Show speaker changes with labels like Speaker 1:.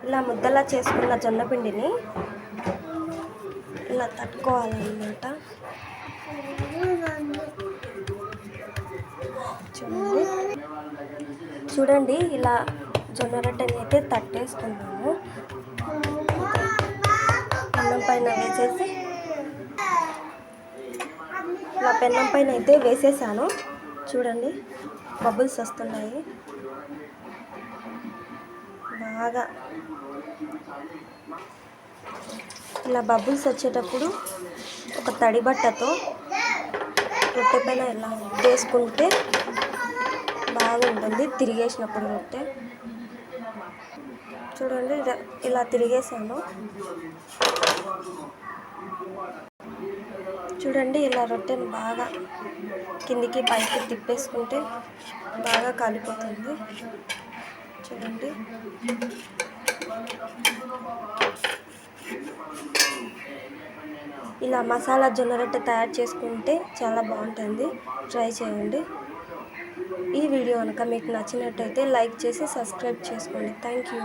Speaker 1: ఇలా ముద్దలా చేసుకున్న జొన్న పిండిని ఇలా తట్టుకోవాలన్నమాట. చూడండి ఇలా జొన్న రొట్టెని అయితే తట్టేసుకున్నాము. పెన్నం పైన వేసేసి ఇలా పెన్నం పైన అయితే వేసేసాను. చూడండి బబుల్స్ వస్తున్నాయి బాగా. ఇలా బబుల్స్ వచ్చేటప్పుడు ఒక తడి బట్టతో రొట్టె పైన ఇలా వేసుకుంటే బాగుంటుంది తిరిగేసినప్పుడు రొట్టె. చూడండి ఇలా తిరిగేసాను. చూడండి ఇలా రొట్టెని బాగా కిందికి పైకి తిప్పేసుకుంటే బాగా కాలిపోతుంది. చూడండి ఇలా మసాలా జొన్న రొట్టె తయారు చేసుకుంటే చాలా బాగుంటుంది. ట్రై చేయండి. ఈ వీడియో కనుక మీకు నచ్చినట్టయితే లైక్ చేసి సబ్స్క్రైబ్ చేసుకోండి. Thank you.